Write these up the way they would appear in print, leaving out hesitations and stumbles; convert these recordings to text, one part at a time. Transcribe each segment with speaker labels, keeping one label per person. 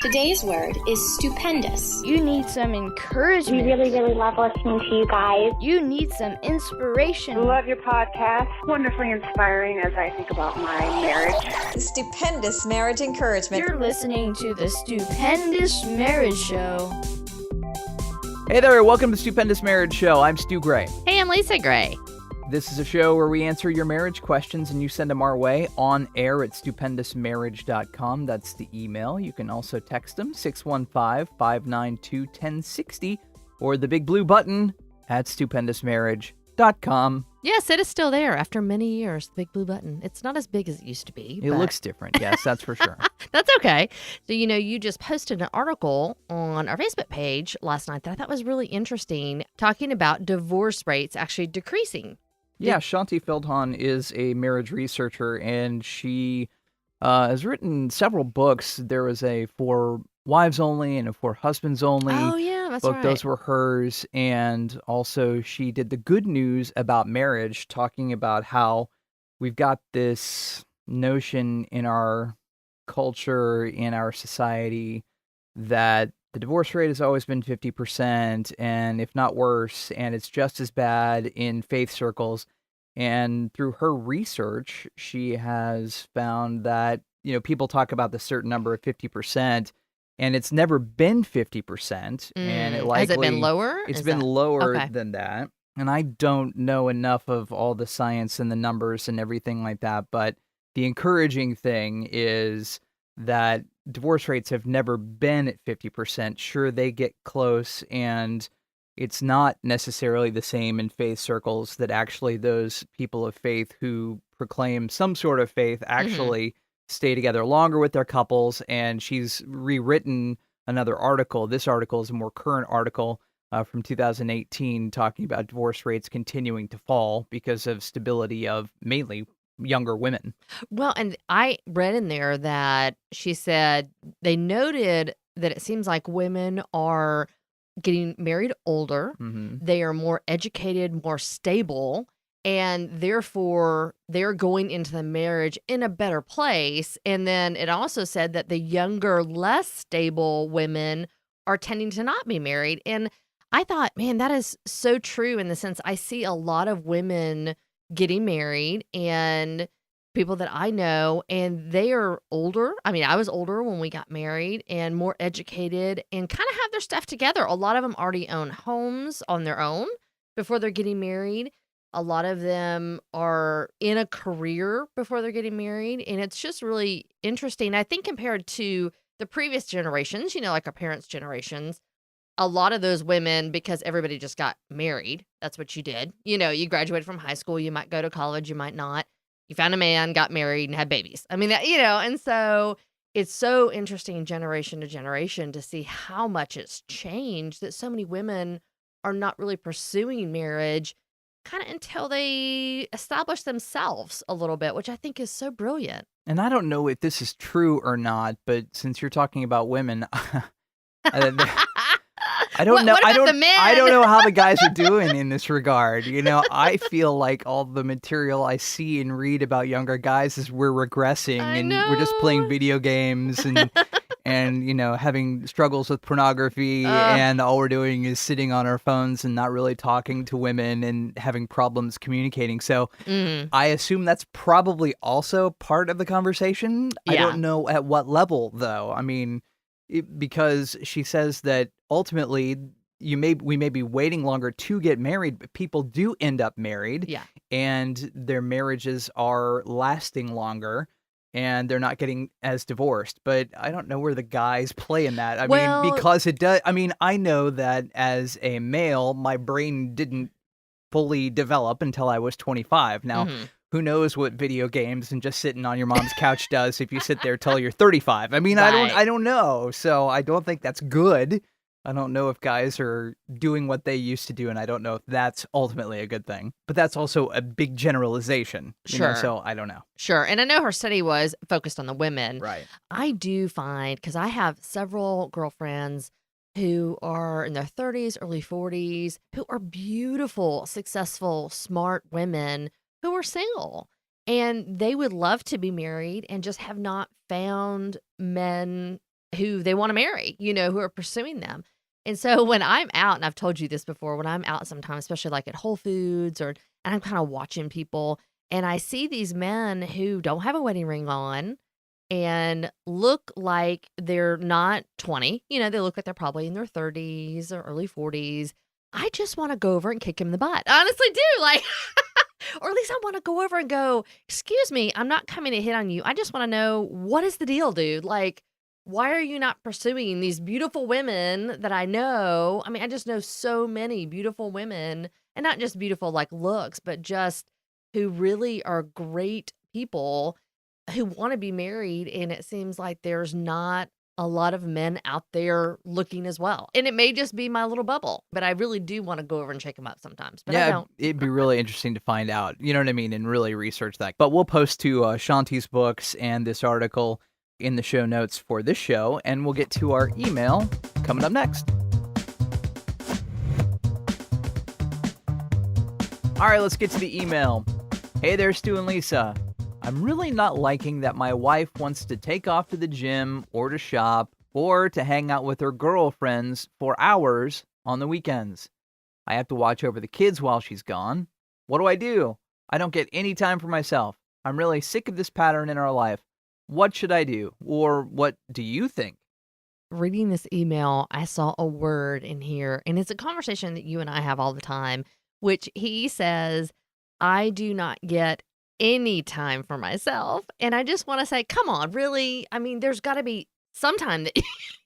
Speaker 1: Today's word is stupendous.
Speaker 2: You need some encouragement.
Speaker 3: We really love listening to you guys.
Speaker 2: You need some inspiration.
Speaker 4: Love your podcast. Wonderfully inspiring as I think about my marriage.
Speaker 5: Stupendous marriage encouragement.
Speaker 2: You're listening to the Stupendous Marriage Show.
Speaker 6: Hey there, welcome to the Stupendous Marriage Show. I'm Stu Gray.
Speaker 7: Hey, I'm Lisa Gray.
Speaker 6: This is a show where we answer your marriage questions and you send them our way on air at stupendousmarriage.com. That's the email. You can also text them, 615-592-1060, or the big blue button at stupendousmarriage.com.
Speaker 7: Yes, it is still there after many years, the big blue button. It's not as big as it used to be.
Speaker 6: It looks different, yes, that's for sure.
Speaker 7: That's okay. So, you just posted an article on our Facebook page last night that I thought was really interesting, talking about divorce rates actually decreasing.
Speaker 6: Yeah, Shaunti Feldhahn is a marriage researcher, and she has written several books. There was a For Wives Only and a For Husbands Only.
Speaker 7: Oh, yeah, that's
Speaker 6: book.
Speaker 7: right.
Speaker 6: Those were hers. And also she did the good news about marriage, talking about how we've got this notion in our culture, in our society, that the divorce rate has always been 50%, and if not worse, and it's just as bad in faith circles. And through her research, she has found that, people talk about the certain number of 50%, and it's never been 50%. And it likely,
Speaker 7: has it been lower?
Speaker 6: It's been lower
Speaker 7: okay.
Speaker 6: than that. And I don't know enough of all the science and the numbers and everything like that, but the encouraging thing is that divorce rates have never been at 50%. Sure, they get close, and it's not necessarily the same in faith circles that actually those people of faith who proclaim some sort of faith actually stay together longer with their couples. And she's rewritten another article. This article is a more current article from 2018 talking about divorce rates continuing to fall because of stability of mainly younger women.
Speaker 7: Well, and I read in there that she said they noted that it seems like women are getting married older. They are more educated, more stable, and therefore they're going into the marriage in a better place. And then it also said that the younger, less stable women are tending to not be married. And I thought, man, that is so true in the sense I see a lot of women getting married and people that I know, and they are older. I mean, I was older when we got married and more educated and kind of have their stuff together. A lot of them already own homes on their own before they're getting married. A lot of them are in a career before they're getting married. And it's just really interesting. I think compared to the previous generations, like our parents' generations, a lot of those women, because everybody just got married, that's what you did. You graduated from high school, you might go to college, you might not. You found a man, got married, and had babies. I mean, and so it's so interesting generation to generation to see how much it's changed, that so many women are not really pursuing marriage kind of until they establish themselves a little bit, which I think is so brilliant.
Speaker 6: And I don't know if this is true or not, but since you're talking about women, I don't know.
Speaker 7: What about the men?
Speaker 6: I don't know how the guys are doing in this regard. I feel like all the material I see and read about younger guys is we're regressing and we're just playing video games and having struggles with pornography, and all we're doing is sitting on our phones and not really talking to women and having problems communicating. So I assume that's probably also part of the conversation.
Speaker 7: Yeah.
Speaker 6: I don't know at what level though. I mean, because she says that ultimately we may be waiting longer to get married, but people do end up married.
Speaker 7: Yeah.
Speaker 6: And their marriages are lasting longer and they're not getting as divorced. But I don't know where the guys play in that. I mean, because it does. I mean, I know that as a male, my brain didn't fully develop until I was 25. Now, who knows what video games and just sitting on your mom's couch does if you sit there till you're 35. I mean,
Speaker 7: Right.
Speaker 6: I don't know. So I don't think that's good. I don't know if guys are doing what they used to do, and I don't know if that's ultimately a good thing. But that's also a big generalization.
Speaker 7: Sure.
Speaker 6: So I don't know.
Speaker 7: Sure. And I know her study was focused on the women.
Speaker 6: Right.
Speaker 7: I do find, because I have several girlfriends who are in their 30s, early 40s, who are beautiful, successful, smart women who are single. And they would love to be married and just have not found men who they want to marry, who are pursuing them. And so when I'm out, and I've told you this before, when I'm out sometimes, especially like at Whole Foods and I'm kind of watching people and I see these men who don't have a wedding ring on and look like they're not 20, they look like they're probably in their 30s or early 40s. I just want to go over and kick him in the butt. I honestly do. Like, or at least I want to go over and go, excuse me, I'm not coming to hit on you. I just want to know, what is the deal, dude? Like, why are you not pursuing these beautiful women that I know? I mean, I just know so many beautiful women, and not just beautiful like looks, but just who really are great people who want to be married. And it seems like there's not a lot of men out there looking as well. And it may just be my little bubble, but I really do want to go over and check them out sometimes. But I don't.
Speaker 6: It'd be really interesting to find out, you know what I mean, and really research that. But we'll post to Shaunti's books and this article in the show notes for this show, and we'll get to our email coming up next. All right, let's get to the email. Hey there, Stu and Lisa. I'm really not liking that my wife wants to take off to the gym or to shop or to hang out with her girlfriends for hours on the weekends. I have to watch over the kids while she's gone. What do? I don't get any time for myself. I'm really sick of this pattern in our life. What should I do? Or what do you think?
Speaker 7: Reading this email, I saw a word in here, and it's a conversation that you and I have all the time, which he says, I do not get any time for myself. And I just want to say, come on, really? I mean, there's got to be some time that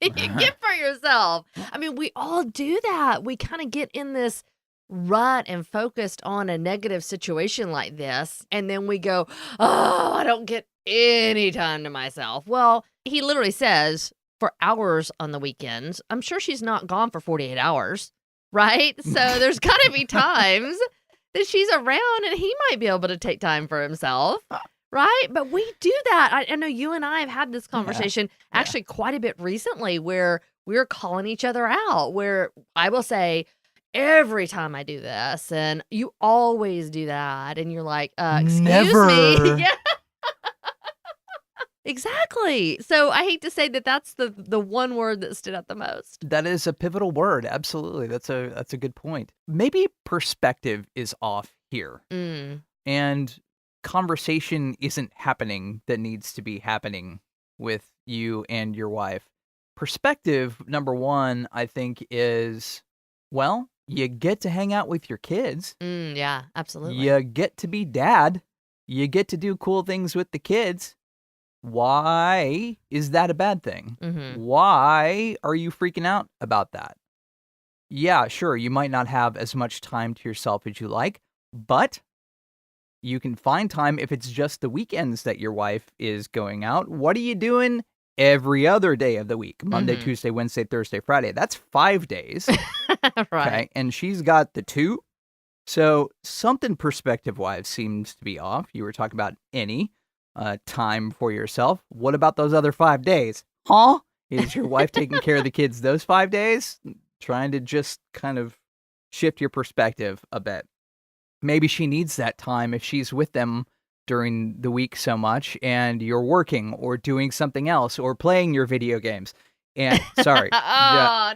Speaker 7: you get for yourself. I mean, we all do that. We kind of get in this rut and focused on a negative situation like this. And then we go, oh, I don't get any time to myself. Well, he literally says for hours on the weekends. I'm sure she's not gone for 48 hours, right? So there's got to be times that she's around and he might be able to take time for himself, right? But we do that. I know you and I have had this conversation actually quite a bit recently where we're calling each other out, where I will say, every time I do this, and you always do that, and you're like, excuse me. Yeah. Exactly. So I hate to say that that's the one word that stood out the most.
Speaker 6: That is a pivotal word. Absolutely. That's a good point. Maybe perspective is off here. And conversation isn't happening that needs to be happening with you and your wife. Perspective, number one, I think is, well, you get to hang out with your kids.
Speaker 7: Yeah, absolutely.
Speaker 6: You get to be dad. You get to do cool things with the kids. Why is that a bad thing? Why are you freaking out about that? Yeah, sure, you might not have as much time to yourself as you like, but you can find time if it's just the weekends that your wife is going out. What are you doing every other day of the week? Monday, Tuesday, Wednesday, Thursday, Friday. That's 5 days.
Speaker 7: Right.
Speaker 6: Okay, and she's got the 2. So something perspective-wise seems to be off. You were talking about any time for yourself. What about those other 5 days? Huh? Is your wife taking care of the kids those 5 days? Trying to just kind of shift your perspective a bit. Maybe she needs that time if she's with them during the week so much and you're working or doing something else or playing your video games. And sorry.
Speaker 7: No.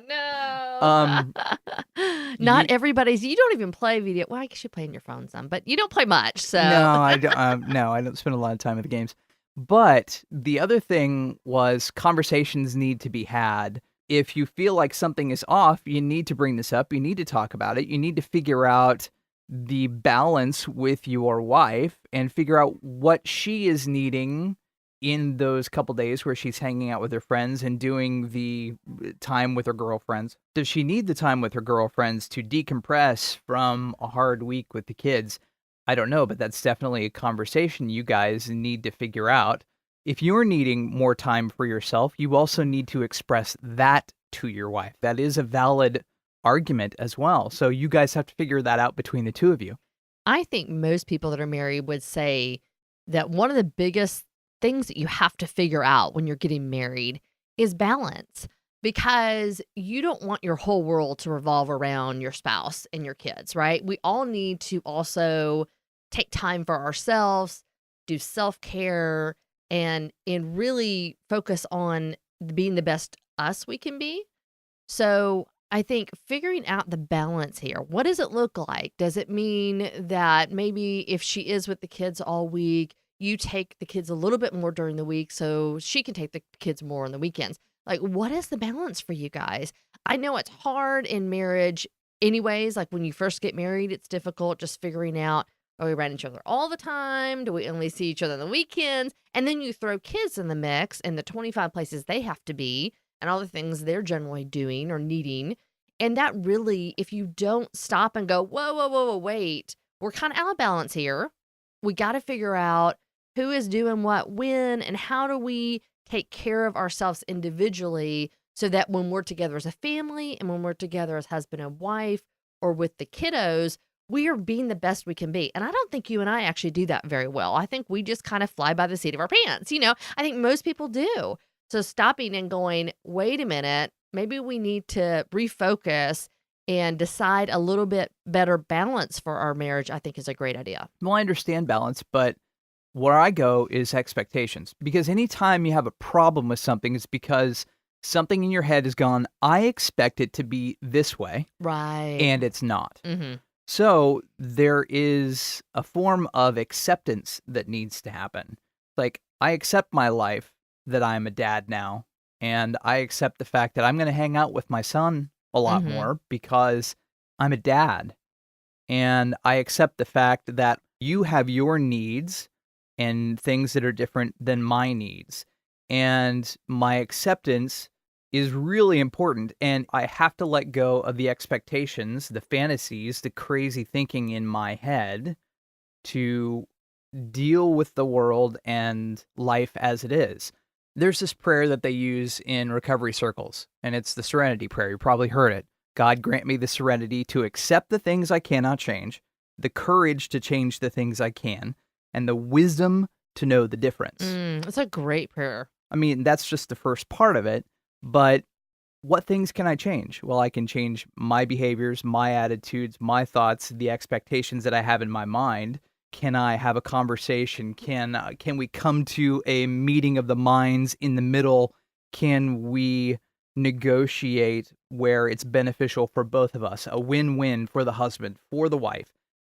Speaker 7: Not everybody's. You don't even play video. Well, I guess you play on your phone some, but you don't play much. So
Speaker 6: no, I don't. No, I don't spend a lot of time with the games. But the other thing was conversations need to be had. If you feel like something is off, you need to bring this up. You need to talk about it. You need to figure out the balance with your wife and figure out what she is needing in those couple days where she's hanging out with her friends and doing the time with her girlfriends. Does she need the time with her girlfriends to decompress from a hard week with the kids? I don't know, but that's definitely a conversation you guys need to figure out. If you're needing more time for yourself, you also need to express that to your wife. That is a valid argument as well. So you guys have to figure that out between the two of you.
Speaker 7: I think most people that are married would say that one of the biggest things that you have to figure out when you're getting married is balance, because you don't want your whole world to revolve around your spouse and your kids, right? We all need to also take time for ourselves, do self-care, and really focus on being the best us we can be. So I think figuring out the balance here. What does it look like? Does it mean that maybe if she is with the kids all week, you take the kids a little bit more during the week so she can take the kids more on the weekends? Like, what is the balance for you guys? I know it's hard in marriage anyways. Like when you first get married, it's difficult just figuring out, are we around each other all the time? Do we only see each other on the weekends? And then you throw kids in the mix and the 25 places they have to be and all the things they're generally doing or needing. And that really, if you don't stop and go, whoa, whoa, whoa, whoa, wait, we're kind of out of balance here. We got to figure out who is doing what when and how do we take care of ourselves individually so that when we're together as a family and when we're together as husband and wife or with the kiddos, we are being the best we can be. And I don't think you and I actually do that very well. I think we just kind of fly by the seat of our pants. I think most people do. So stopping and going, wait a minute, maybe we need to refocus and decide a little bit better balance for our marriage, I think is a great idea.
Speaker 6: Well, I understand balance, but where I go is expectations. Because anytime you have a problem with something, it's because something in your head has gone, I expect it to be this way.
Speaker 7: Right.
Speaker 6: And it's not.
Speaker 7: Mm-hmm.
Speaker 6: So there is a form of acceptance that needs to happen. Like, I accept my life that I'm a dad now, and I accept the fact that I'm going to hang out with my son a lot more because I'm a dad. And I accept the fact that you have your needs and things that are different than my needs. And my acceptance is really important. And I have to let go of the expectations, the fantasies, the crazy thinking in my head to deal with the world and life as it is. There's this prayer that they use in recovery circles, and it's the serenity prayer. You probably heard it. God grant me the serenity to accept the things I cannot change, the courage to change the things I can, and the wisdom to know the difference.
Speaker 7: That's a great prayer.
Speaker 6: I mean, that's just the first part of it, but what things can I change? Well, I can change my behaviors, my attitudes, my thoughts, the expectations that I have in my mind. Can I have a conversation? Can we come to a meeting of the minds in the middle? Can we negotiate where it's beneficial for both of us? A win-win for the husband, for the wife,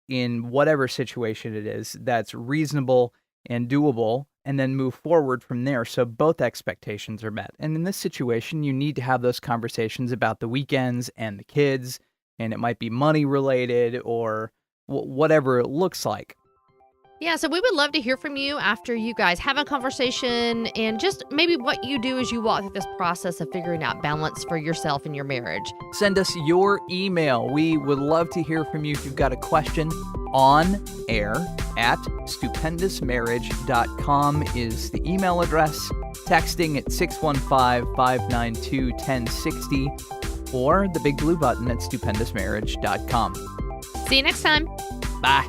Speaker 6: in whatever situation it is that's reasonable and doable, and then move forward from there so both expectations are met. And in this situation, you need to have those conversations about the weekends and the kids, and it might be money related or whatever it looks like.
Speaker 7: Yeah, so we would love to hear from you after you guys have a conversation and just maybe what you do as you walk through this process of figuring out balance for yourself and your marriage.
Speaker 6: Send us your email. We would love to hear from you if you've got a question. On air at stupendousmarriage.com is the email address. Texting at 615-592-1060 or the big blue button at stupendousmarriage.com.
Speaker 7: See you next time.
Speaker 6: Bye.